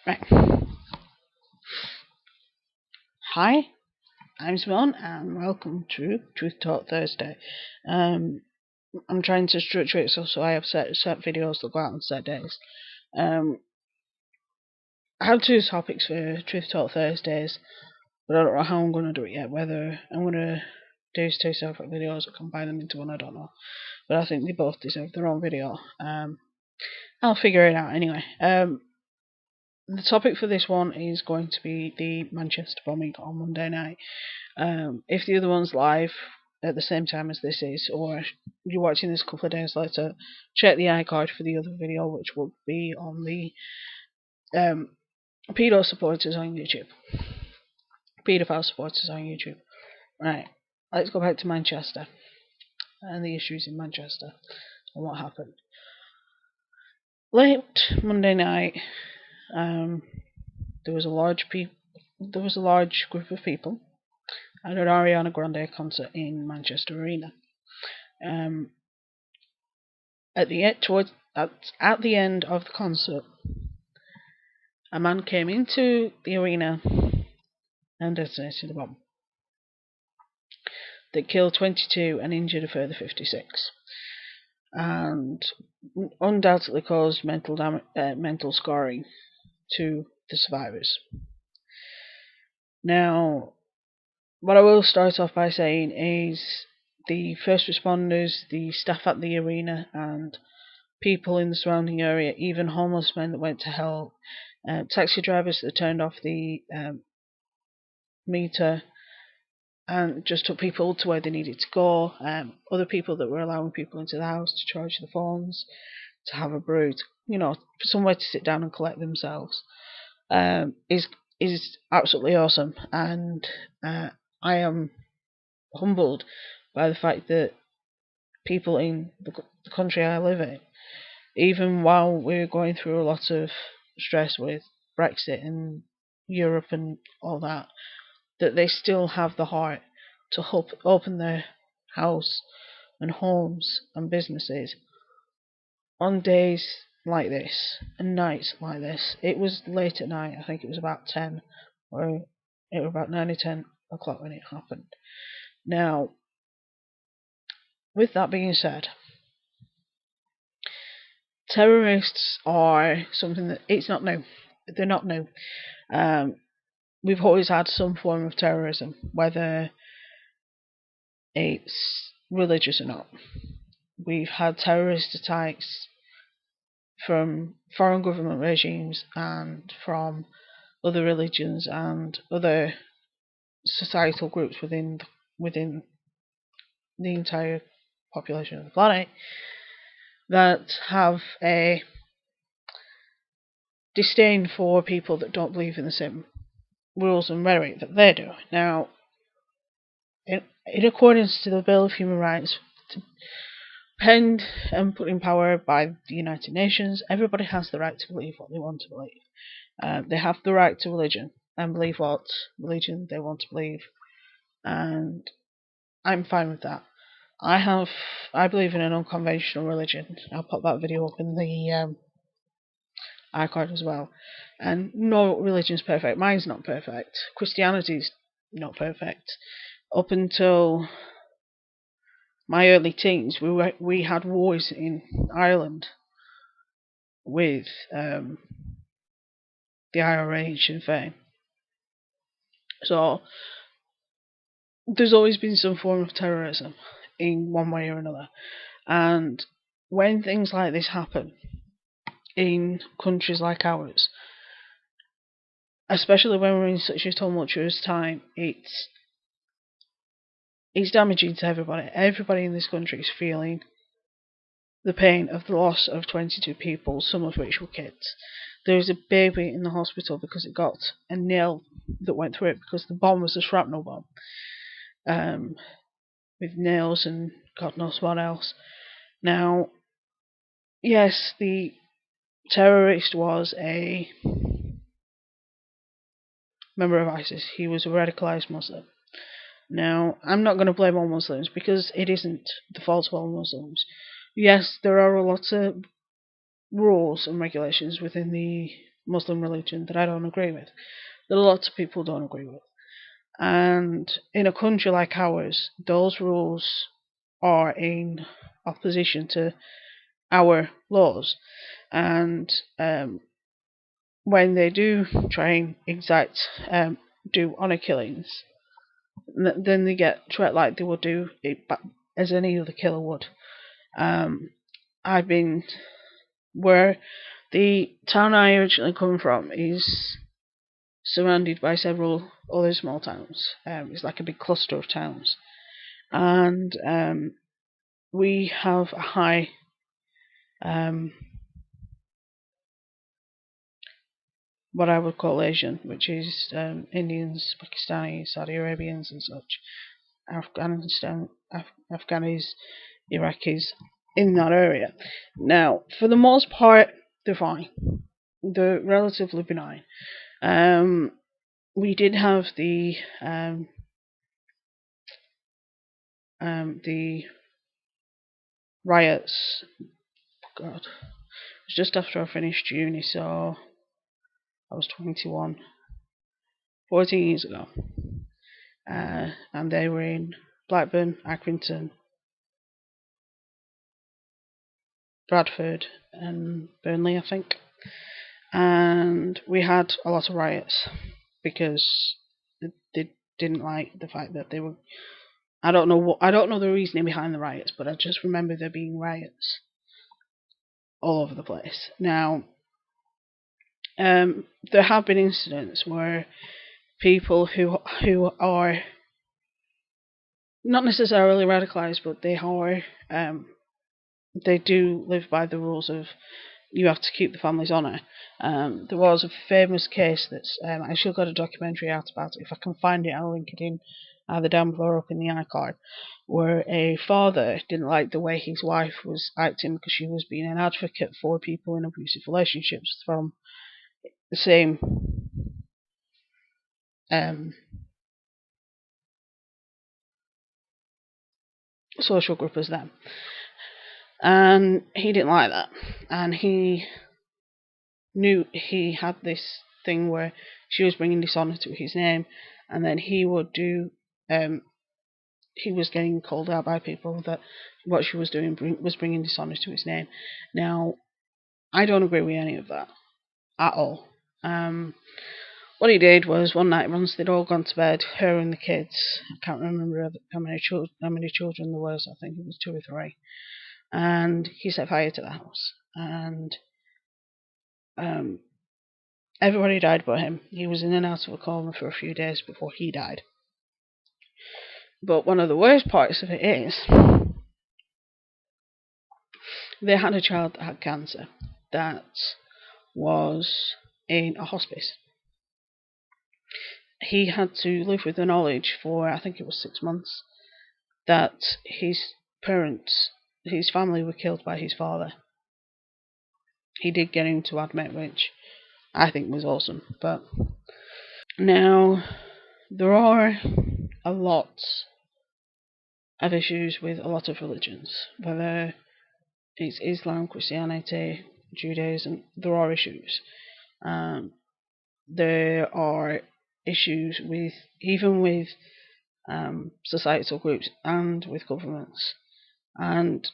Right. Hi, I'm Simone, and welcome to Truth Talk Thursday. I'm trying to structure it so I have set videos that go out on set days. I have two topics for Truth Talk Thursdays, but I don't know how I'm going to do it yet. Whether I'm going to do two separate videos or combine them into one, I don't know. But I think they both deserve their own video. I'll figure it out anyway. The topic for this one is going to be the Manchester bombing on Monday night. If the other one's live at the same time as this is, or you're watching this a couple of days later, check the iCard for the other video, which will be on the pedo supporters on YouTube. Pedophile supporters on YouTube. Right, let's go back to Manchester and the issues in Manchester and what happened. Late Monday night, there was a large group of people at an Ariana Grande concert in Manchester Arena. At the end of the concert, a man came into the arena and detonated a bomb that killed 22 and injured a further 56, and undoubtedly caused mental scarring to the survivors. Now, what I will start off by saying is the first responders, the staff at the arena, and people in the surrounding area, even homeless men that went to help, taxi drivers that turned off the meter and just took people to where they needed to go, other people that were allowing people into the house to charge the phones, to have a brew, somewhere to sit down and collect themselves, is absolutely awesome. And I am humbled by the fact that people in the country I live in, even while we're going through a lot of stress with Brexit and Europe and all that they still have the heart to open their house and homes and businesses on days like this and nights like this. It was late at night, I think it was about 10, or it was about 9 or 10 o'clock when it happened. Now, with that being said, terrorists are something that it's not new. They're not new. We've always had some form of terrorism, whether it's religious or not. We've had terrorist attacks from foreign government regimes and from other religions and other societal groups within the entire population of the planet that have a disdain for people that don't believe in the same rules and rhetoric that they do. Now, in accordance to the Bill of Human Rights, penned and put in power by the United Nations, everybody has the right to believe what they want to believe. They have the right to religion and believe what religion they want to believe, and I'm fine with that. I believe in an unconventional religion. I'll pop that video up in the iCard as well. And no religion's perfect. Mine's not perfect. Christianity's not perfect. Up until my early teens, we had wars in Ireland with the IRA and Sinn Féin. So there's always been some form of terrorism in one way or another. And when things like this happen in countries like ours, especially when we're in such a tumultuous time, it's damaging to everybody. Everybody in this country is feeling the pain of the loss of 22 people, some of which were kids. There's a baby in the hospital because it got a nail that went through it because the bomb was a shrapnel bomb, with nails and God knows what else. Now, yes, the terrorist was a member of ISIS. He was a radicalized Muslim. Now, I'm not going to blame all Muslims because it isn't the fault of all Muslims. Yes, there are a lot of rules and regulations within the Muslim religion that I don't agree with, that lots of people don't agree with. And in a country like ours, those rules are in opposition to our laws. And when they do try and exact do honour killings, then they get treated like they would do it as any other killer would. I've been where the town I originally come from is surrounded by several other small towns. It's like a big cluster of towns, and we have a high what I would call Asian, which is Indians, Pakistanis, Saudi Arabians, and such, Afghanis, Iraqis in that area. Now, for the most part, they're fine. They're relatively benign. We did have the riots. God, it was just after I finished uni, so I was 21, 14 years ago, and they were in Blackburn, Accrington, Bradford, and Burnley, I think. And we had a lot of riots because they didn't like the fact that they were. I don't know the reasoning behind the riots, but I just remember there being riots all over the place. Now, there have been incidents where people who are not necessarily radicalized, but they are they do live by the rules of you have to keep the family's honour. There was a famous case that's I actually got a documentary out about it. If I can find it, I'll link it in either down below or up in the iCard, where a father didn't like the way his wife was acting because she was being an advocate for people in abusive relationships from the same social group as them. And he didn't like that. And he knew he had this thing where she was bringing dishonour to his name, and then he would do he was getting called out by people that what she was doing was bringing dishonour to his name. Now, I don't agree with any of that at all. What he did was one night, once they'd all gone to bed, her and the kids, I can't remember how many children there was, I think it was 2 or 3, and he set fire to the house, and everybody died but him. He was in and out of a coma for a few days before he died. But one of the worst parts of it is they had a child that had cancer that was in a hospice. He had to live with the knowledge for, I think it was 6 months, that his family were killed by his father. He did get him to admit, which I think was awesome. But now, there are a lot of issues with a lot of religions, whether it's Islam, Christianity, Judaism. There are issues. There are issues with societal groups and with governments. And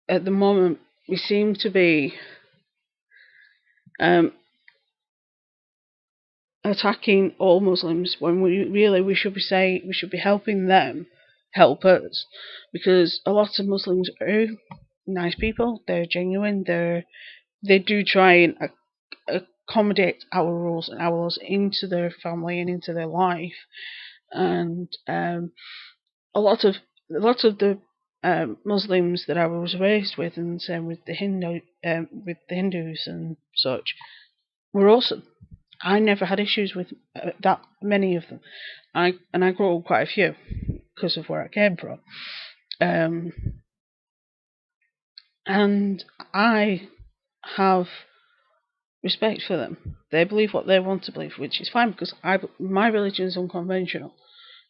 at the moment, we seem to be attacking all Muslims when we should be helping them help us, because a lot of Muslims are nice people. They're genuine. They do try and accommodate our rules and our laws into their family and into their life. And a lot of the Muslims that I was raised with, and same with the Hindus and such, were awesome. I never had issues with that many of them. I grew up quite a few because of where I came from. And I have respect for them. They believe what they want to believe, which is fine, because my religion is unconventional.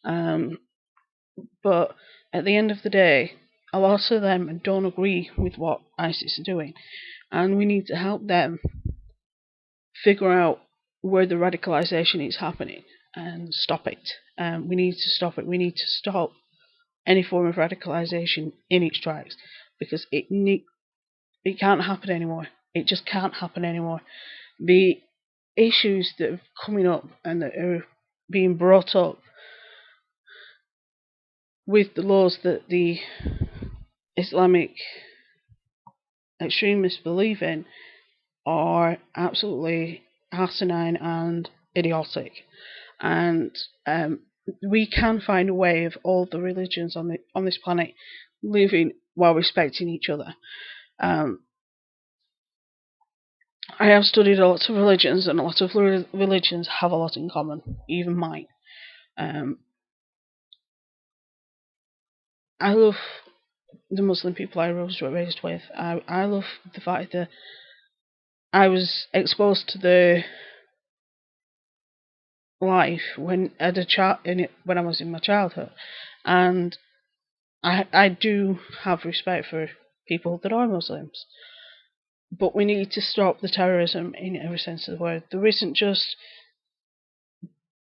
But at the end of the day, a lot of them don't agree with what ISIS are doing, and we need to help them figure out where the radicalisation is happening and stop it. We need to stop it. We need to stop any form of radicalisation in its tracks, because it can't happen anymore. It just can't happen anymore. The issues that are coming up and that are being brought up with the laws that the Islamic extremists believe in are absolutely asinine and idiotic. And we can find a way of all the religions on this planet living while respecting each other. I have studied a lot of religions, and a lot of religions have a lot in common, even mine. I love the Muslim people I was raised with. I love the fact that I was exposed to their life when I was in my childhood, and I do have respect for people that are Muslims. But we need to stop the terrorism in every sense of the word. There isn't just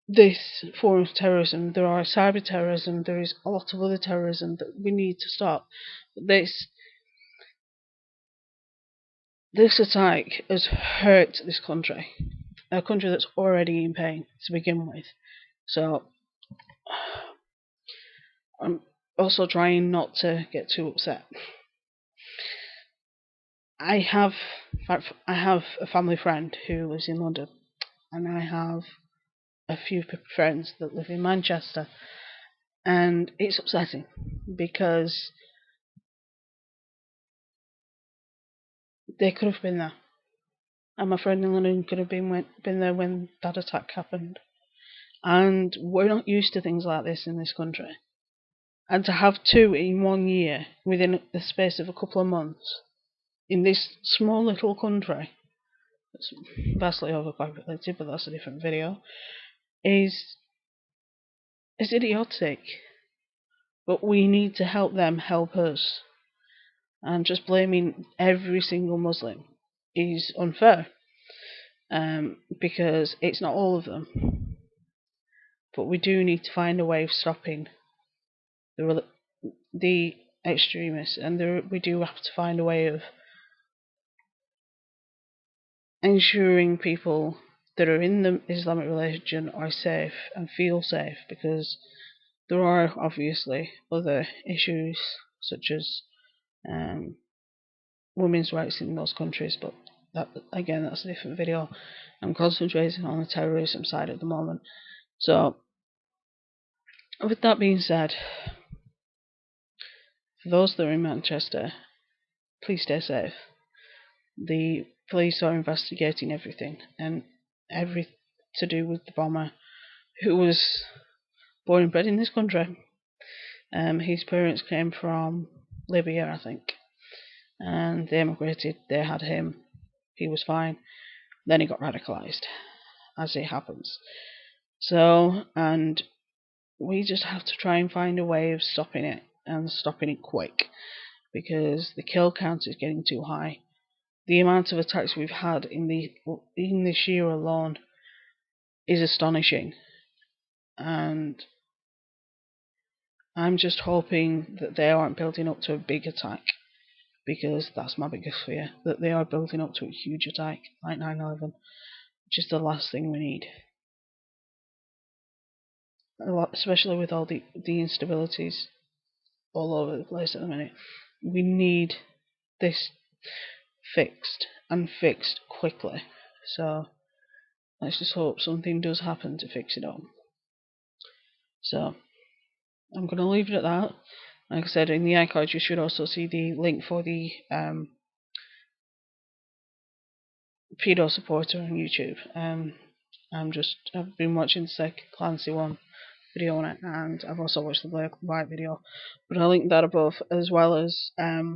this form of terrorism. There are cyber terrorism. There is a lot of other terrorism that we need to stop. This attack has hurt this country, a country that's already in pain to begin with. So I'm also trying not to get too upset. I have a family friend who lives in London, and I have a few friends that live in Manchester, and it's upsetting because they could have been there, and my friend in London could have been there when that attack happened. And we're not used to things like this in this country. And to have two in 1 year within the space of a couple of months in this small little country, that's vastly overpopulated, but that's a different video, is idiotic. But we need to help them help us. And just blaming every single Muslim is unfair, because it's not all of them. But we do need to find a way of stopping the extremists, and we do have to find a way of ensuring people that are in the Islamic religion are safe and feel safe, because there are obviously other issues such as women's rights in most countries, but that's a different video. I'm concentrating on the terrorism side at the moment. So, with that being said, for those that are in Manchester, please stay safe. The police are investigating everything, and to do with the bomber, who was born and bred in this country. His parents came from Libya, I think, and they emigrated. They had him. He was fine. Then he got radicalised, as it happens. So, and we just have to try and find a way of stopping it, and stopping it quick, because the kill count is getting too high. The amount of attacks we've had in this year alone is astonishing, and I'm just hoping that they aren't building up to a big attack, because that's my biggest fear, that they are building up to a huge attack like 9/11, which is the last thing we need. Especially with all the instabilities all over the place at the minute. We need this fixed, and fixed quickly. So let's just hope something does happen to fix it up. So I'm going to leave it at that. Like I said, in the iCard you should also see the link for the pedo supporter on YouTube. I've been watching the second Clancy one video on it, and I've also watched the Black and White video, but I'll link that above, as well as a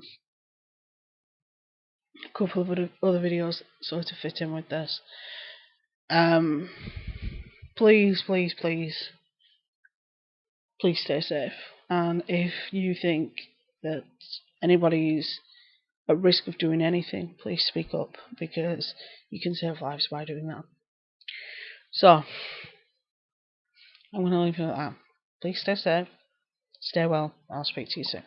couple of other videos sort of fit in with this. Please stay safe, and if you think that anybody's at risk of doing anything, please speak up, because you can save lives by doing that. So, I'm going to leave it at that. Please stay safe, stay well, I'll speak to you soon.